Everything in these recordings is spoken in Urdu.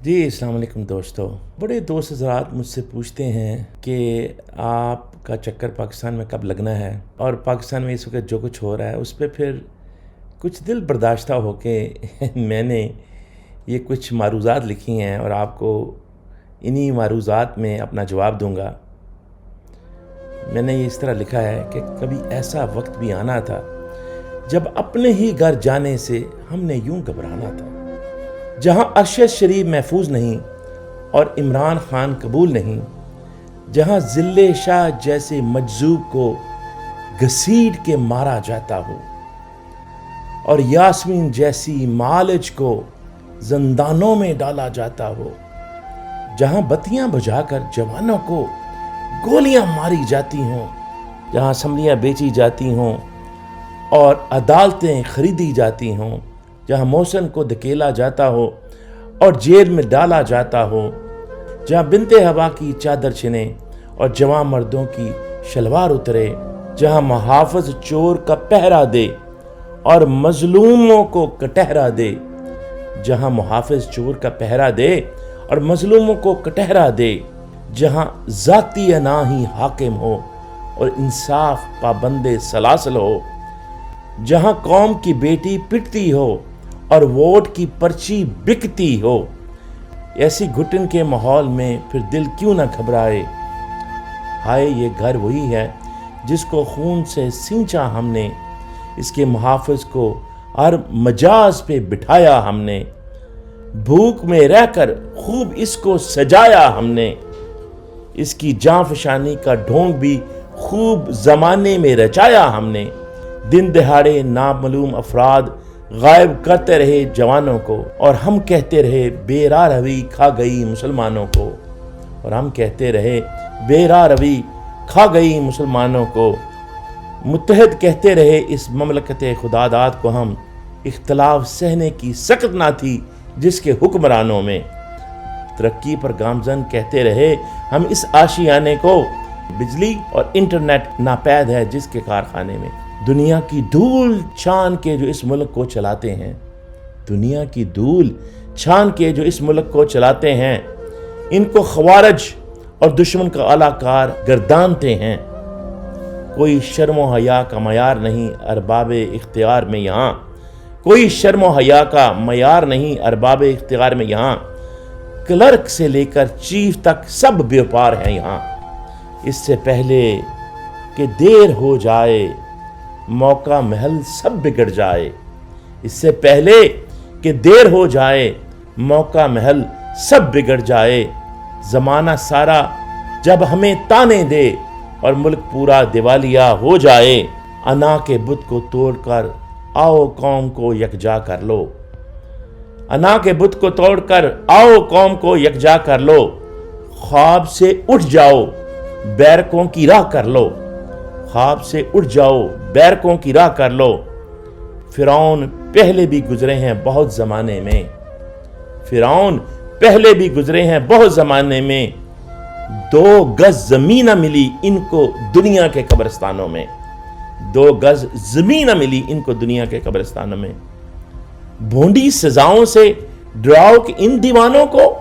جی السلام علیکم دوستو. بڑے دوست حضرات مجھ سے پوچھتے ہیں کہ آپ کا چکر پاکستان میں کب لگنا ہے، اور پاکستان میں اس وقت جو کچھ ہو رہا ہے اس پہ پھر کچھ دل برداشتہ ہو کے میں نے یہ کچھ معروضات لکھی ہیں اور آپ کو انہی معروضات میں اپنا جواب دوں گا. میں نے یہ اس طرح لکھا ہے کہ کبھی ایسا وقت بھی آنا تھا جب اپنے ہی گھر جانے سے ہم نے یوں گھبرانا تھا، جہاں ارشد شریف محفوظ نہیں اور عمران خان قبول نہیں، جہاں ذل شاہ جیسے مجذوب کو گھسیٹ کے مارا جاتا ہو اور یاسمین جیسی معالج کو زندانوں میں ڈالا جاتا ہو، جہاں بتیاں بجھا کر جوانوں کو گولیاں ماری جاتی ہوں، جہاں اسمبلیاں بیچی جاتی ہوں اور عدالتیں خریدی جاتی ہوں، جہاں محسن کو دھکیلا جاتا ہو اور جیل میں ڈالا جاتا ہو، جہاں بنت ہوا کی چادر چھنے اور جوان مردوں کی شلوار اترے، جہاں محافظ چور کا پہرا دے اور مظلوموں کو کٹہرا دے، جہاں محافظ چور کا پہرا دے اور مظلوموں کو کٹہرا دے، جہاں ذاتی انا ہی حاکم ہو اور انصاف پابند سلاسل ہو، جہاں قوم کی بیٹی پٹتی ہو اور ووٹ کی پرچی بکتی ہو، ایسی گھٹن کے ماحول میں پھر دل کیوں نہ گھبرائے. ہائے یہ گھر وہی ہے جس کو خون سے سینچا ہم نے، اس کے محافظ کو ہر مجاز پہ بٹھایا ہم نے، بھوک میں رہ کر خوب اس کو سجایا ہم نے، اس کی جاں فشانی کا ڈھونگ بھی خوب زمانے میں رچایا ہم نے. دن دہاڑے نامعلوم افراد غائب کرتے رہے جوانوں کو اور ہم کہتے رہے بے راہ روی کھا گئی مسلمانوں کو، اور ہم کہتے رہے بے راہ روی کھا گئی مسلمانوں کو. متحد کہتے رہے اس مملکت خدا داد کو ہم، اختلاف سہنے کی سخت نہ تھی جس کے حکمرانوں میں. ترقی پر گامزن کہتے رہے ہم اس آشیانے کو، بجلی اور انٹرنیٹ ناپید ہے جس کے کارخانے میں. دنیا کی دھول چھان کے جو اس ملک کو چلاتے ہیں، دنیا کی دھول چھان کے جو اس ملک کو چلاتے ہیں، ان کو خوارج اور دشمن کا اعلی کار گردانتے ہیں. کوئی شرم و حیا کا معیار نہیں ارباب اختیار میں یہاں، کوئی شرم و حیا کا معیار نہیں ارباب اختیار میں یہاں، کلرک سے لے کر چیف تک سب بیوپار ہیں یہاں. اس سے پہلے کہ دیر ہو جائے موقع محل سب بگڑ جائے، اس سے پہلے کہ دیر ہو جائے موقع محل سب بگڑ جائے. زمانہ سارا جب ہمیں تانے دے اور ملک پورا دیوالیہ ہو جائے، انا کے بت کو توڑ کر آؤ قوم کو یکجا کر لو، انا کے بت کو توڑ کر آؤ قوم کو یکجا کر لو. خواب سے اٹھ جاؤ بیرکوں کی راہ کر لو، خواب سے اٹھ جاؤ بیرکوں کی راہ کر لو. فرعون پہلے بھی گزرے ہیں بہت زمانے میں، فرعون پہلے بھی گزرے ہیں بہت زمانے میں. 2 گز زمین نہ ملی ان کو دنیا کے قبرستانوں میں، 2 گز زمین نہ ملی ان کو دنیا کے قبرستانوں میں. بھونڈی سزاؤں سے ڈراؤ گے ان دیوانوں کو،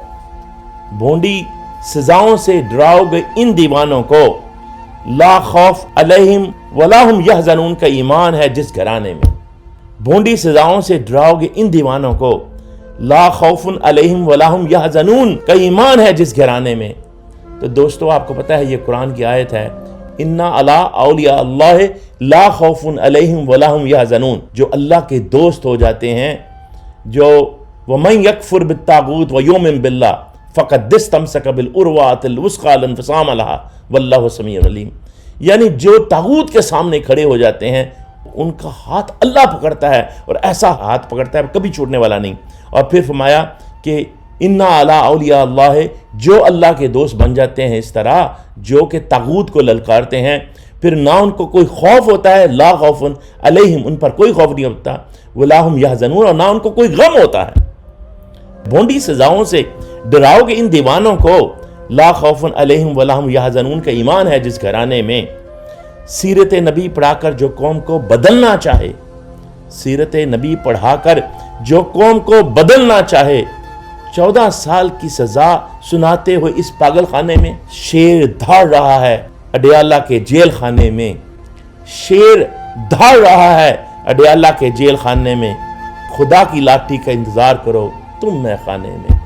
بھونڈی سزاؤں سے ڈراؤ گے ان دیوانوں کو. لا خوف علیہم ولا ہم یحزنون کا ایمان ہے جس گھرانے میں، بھونڈی سزاؤں سے ڈراؤ گے ان دیوانوں کو. لا خوف علیہم ولا ہم یحزنون کا ایمان ہے جس گھرانے میں. تو دوستو آپ کو پتہ ہے یہ قرآن کی آیت ہے، انا علی اولیاء اللہ لا خوف علیہم ولا ہم یحزنون. جو اللہ کے دوست ہو جاتے ہیں، جو ومن یکفر بالطاغوت ویؤمن باللہ فقد استمسک بالعروۃ الوثقی لا انفصام لها واللہ سمیع علیم. یعنی جو طاغوت کے سامنے کھڑے ہو جاتے ہیں ان کا ہاتھ اللہ پکڑتا ہے، اور ایسا ہاتھ پکڑتا ہے کبھی چھوڑنے والا نہیں. اور پھر فرمایا کہ انا علی اولیاء اللہ، جو اللہ کے دوست بن جاتے ہیں اس طرح جو کہ طاغوت کو للکارتے ہیں، پھر نہ ان کو کوئی خوف ہوتا ہے، لا خوف علیہم ان پر کوئی خوف نہیں ہوتا، ولا ہم یحزنون اور نہ ان کو کوئی غم ہوتا ہے. بھونڈی سزاؤں سے ڈراؤ گے ان دیوانوں کو، لا خوف علیہم ولا ہم یحزنون کا ایمان ہے جس گھرانے میں. سیرت نبی پڑھا کر جو قوم کو بدلنا چاہے، سیرت نبی پڑھا کر جو قوم کو بدلنا چاہے، 14 سال کی سزا سناتے ہوئے اس پاگل خانے میں شیر دھاڑ رہا ہے اڈیالہ کے جیل خانے میں، شیر دھاڑ رہا ہے اڈیالہ کے جیل خانے میں، خدا کی لاٹھی کا انتظار کرو تم میں خانے میں،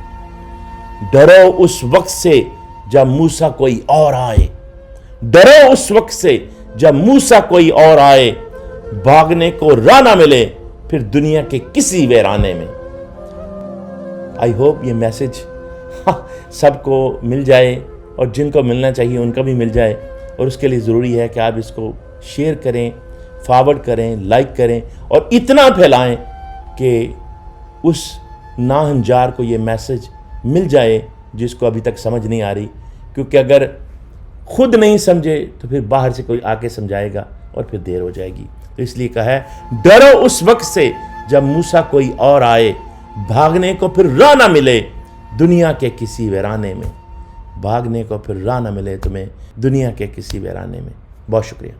ڈرو اس وقت سے جب موسیٰ کوئی اور آئے، ڈرو اس وقت سے جب موسیٰ کوئی اور آئے، بھاگنے کو راہ نہ ملے پھر دنیا کے کسی ویرانے میں۔ آئی ہوپ یہ میسج سب کو مل جائے اور جن کو ملنا چاہیے ان کا بھی مل جائے، اور اس کے لیے ضروری ہے کہ آپ اس کو شیئر کریں، فارورڈ کریں، لائک کریں اور اتنا پھیلائیں کہ اس ناہنجار کو یہ میسج مل جائے جس کو ابھی تک سمجھ نہیں آ رہی، کیونکہ اگر خود نہیں سمجھے تو پھر باہر سے کوئی آ کے سمجھائے گا اور پھر دیر ہو جائے گی۔ تو اس لیے کہا ہے ڈرو اس وقت سے جب موسیٰ کوئی اور آئے، بھاگنے کو پھر راہ نہ ملے دنیا کے کسی ویرانے میں، بھاگنے کو پھر راہ نہ ملے تمہیں دنیا کے کسی ویرانے میں۔ بہت شکریہ۔